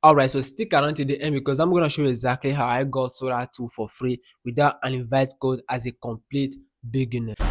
Alright, so stick around to the end because I'm gonna show you exactly how I got Sora 2 for free without an invite code as a complete beginner. Here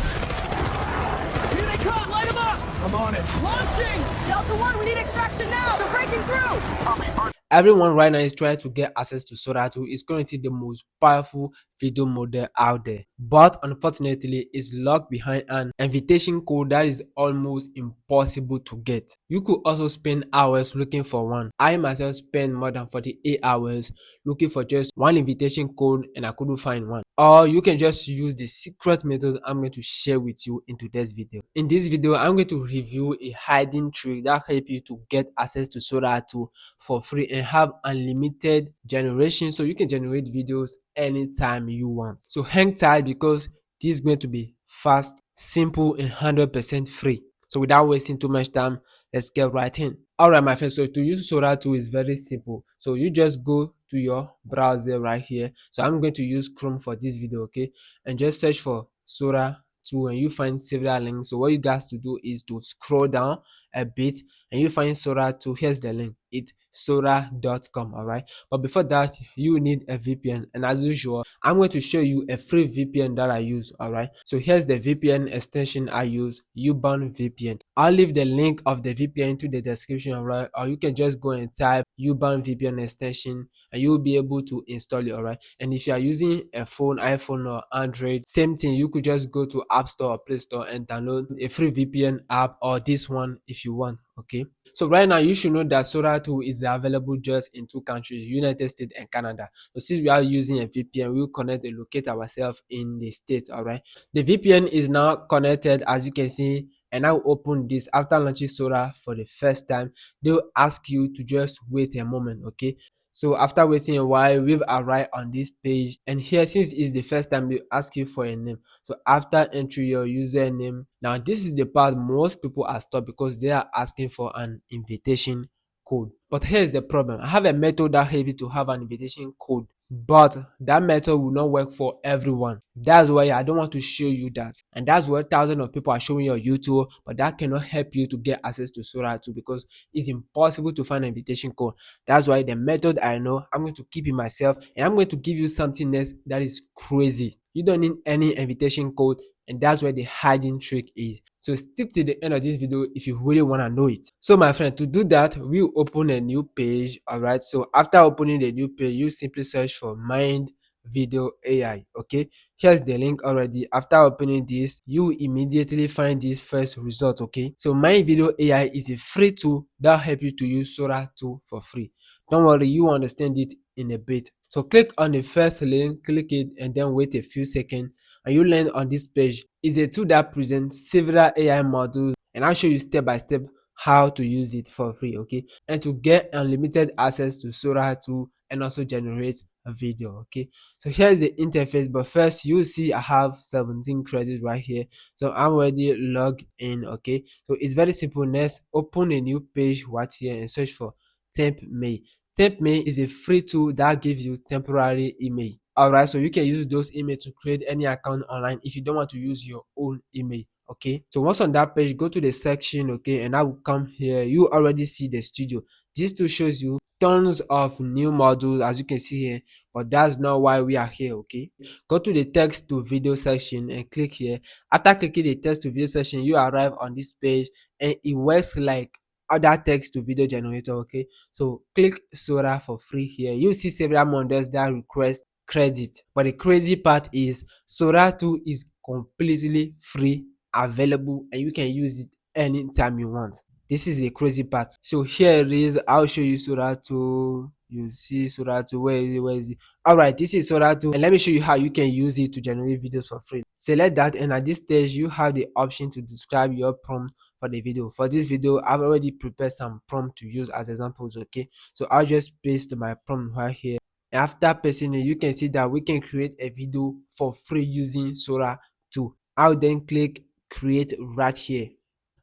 they come! Light them up! I'm on it. Launching! Delta 1, we need extraction now! They're breaking through! Everyone right now is trying to get access to Sora 2. It's currently the most powerful video model out there, but unfortunately it's locked behind an invitation code that is almost impossible to get. You could also spend hours looking for one. I myself spent more than 48 hours looking for just one invitation code and I couldn't find one. Or you can just use the secret method I'm going to share with you in today's video. In this video, I'm going to review a hiding trick that helps you to get access to Sora 2 for free and have unlimited generation, so you can generate videos anytime you want. So hang tight because this is going to be fast, simple, and 100% free. So without wasting too much time, let's get right in. Alright my friends, so to use Sora 2 is very simple. So you just go to your browser right here. So I'm going to use Chrome for this video, okay, and just search for Sora 2 and you find several links. So what you guys to do is to scroll down a bit and you find Sora 2. Here's the link. It's sora.com. all right, but before that you need a VPN, and as usual I'm going to show you a free VPN that I use. All right, so here's the VPN extension I use, Ubound VPN. I'll leave the link of the VPN to the description, all right, or you can just go and type Ubound VPN extension and you'll be able to install it. All right, and if you are using a phone, iPhone or Android, same thing, you could just go to App Store or Play Store and download a free VPN app, or this one if you want. Okay, so right now you should know that Sora 2 is available just in two countries, United States and Canada. So since we are using a VPN, we'll connect and locate ourselves in the States. All right, the VPN is now connected, as you can see, and I'll open this. After launching Sora for the first time, they'll ask you to just wait a moment. Okay, so after waiting a while, we've arrived on this page, and here, since it's the first time, they ask you for a name. So after entering your username, now this is the part most people are stuck because they are asking for an invitation code. But here's the problem: I have a method that helps you to have an invitation code, but that method will not work for everyone. That's why I don't want to show you that, and that's what thousands of people are showing you on YouTube, but that cannot help you to get access to Sora 2 because it's impossible to find an invitation code. That's why the method I know, I'm going to keep it myself, and I'm going to give you something else that is crazy. You don't need any invitation code, and that's where the hiding trick is. So stick to the end of this video if you really want to know it. So my friend, to do that, we'll open a new page. All right, so after opening the new page, you simply search for Mind Video AI. Okay, here's the link already. After opening this, you immediately find this first result. Okay, so Mind Video AI is a free tool that help you to use Sora 2 for free. Don't worry, you understand it in a bit. So click on the first link, click it, and then wait a few seconds and you land on this page. Is a tool that presents several AI models, and I'll show you step by step how to use it for free. Okay, and to get unlimited access to Sora 2 and also generate a video. Okay, so here's the interface, but first you see I have 17 credits right here, so I'm already logged in. Okay, so it's very simple. Next, open a new page right here and search for Temp Me. Temp Me is a free tool that gives you temporary email. Alright, so you can use those emails to create any account online if you don't want to use your own email. Okay, so once on that page, go to the section. Okay, and I will come here. You already see the studio. This tool shows you tons of new modules, as you can see here, but that's not why we are here. Okay, go to the text to video section and click here. After clicking the text to video section, you arrive on this page, and it works like other text to video generator. Okay, so click Sora for free here. You see several models that request credit, but the crazy part is Sora 2 is completely free, available, and you can use it anytime you want. This is the crazy part. So here it is. I'll show you Sora 2. You see Sora 2. Where is it? Where is it? All right, this is Sora 2, and let me show you how you can use it to generate videos for free. Select that, and at this stage you have the option to describe your prompt for the video. For this video, I've already prepared some prompt to use as examples. Okay, so I'll just paste my prompt right here. After pasting it, you can see that we can create a video for free using Sora 2. I'll then click create right here,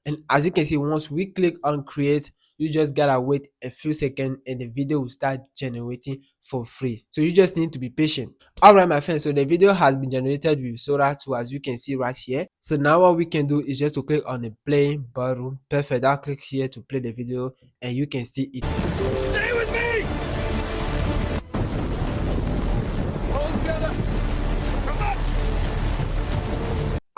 and as you can see, once we click on create, you just gotta wait a few seconds and the video will start generating for free. So you just need to be patient. All right my friends, so the video has been generated with Sora 2, as you can see right here. So now what we can do is just to click on the play button. Perfect, I'll click here to play the video and you can see it. Stay with me!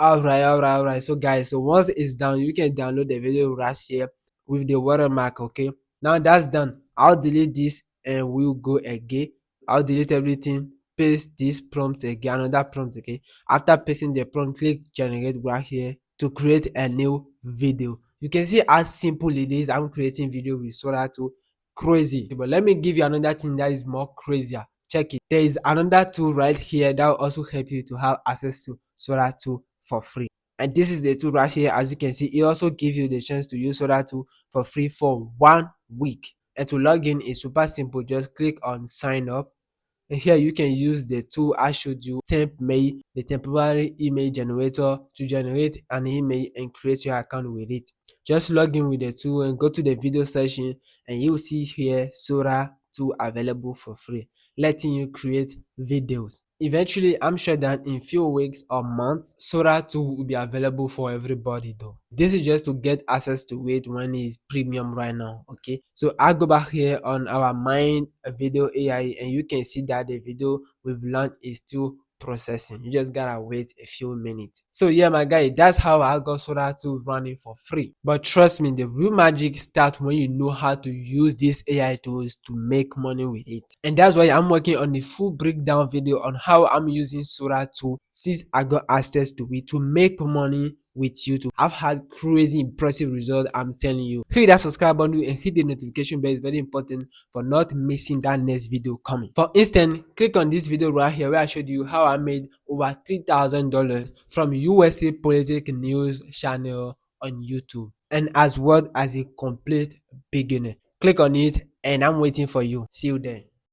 Alright. So guys, so once it's done, you can download the video right here with the watermark. Okay, now that's done. I'll delete this and we'll go again. I'll delete everything, paste this prompt again, another prompt. Okay, after pasting the prompt, click generate right here to create a new video. You can see how simple it is. I'm creating video with Sora 2. Crazy. But let me give you another thing that is more crazier. Check it. There is another tool right here that will also help you to have access to Sora 2 for free. And this is the tool right here. As you can see, it also gives you the chance to use Sora 2 for free for 1 week. And to log in is super simple. Just click on sign up, and here you can use the tool I showed you, temp mail, the temporary email generator, to generate an email and create your account with it. Just log in with the tool and go to the video section, and you will see here Sora 2 available for free, letting you create videos. Eventually, I'm sure that in few weeks or months, Sora 2 will be available for everybody though. This is just to get access to it when it's premium right now. Okay, so I go back here on our Mind Video AI, and you can see that the video we've launched is still processing. You just gotta wait a few minutes. So yeah, my guy, that's how I got Sora 2 running for free. But trust me, the real magic starts when you know how to use these AI tools to make money with it. And that's why I'm working on the full breakdown video on how I'm using Sora 2 since I got access to it to make money with YouTube. I've had crazy impressive results, I'm telling you. Hit that subscribe button and hit the notification bell. It's very important for not missing that next video coming. For instance, click on this video right here where I showed you how I made over $3,000 from USA political news channel on YouTube, and as well as a complete beginner. Click on it and I'm waiting for you. See you there.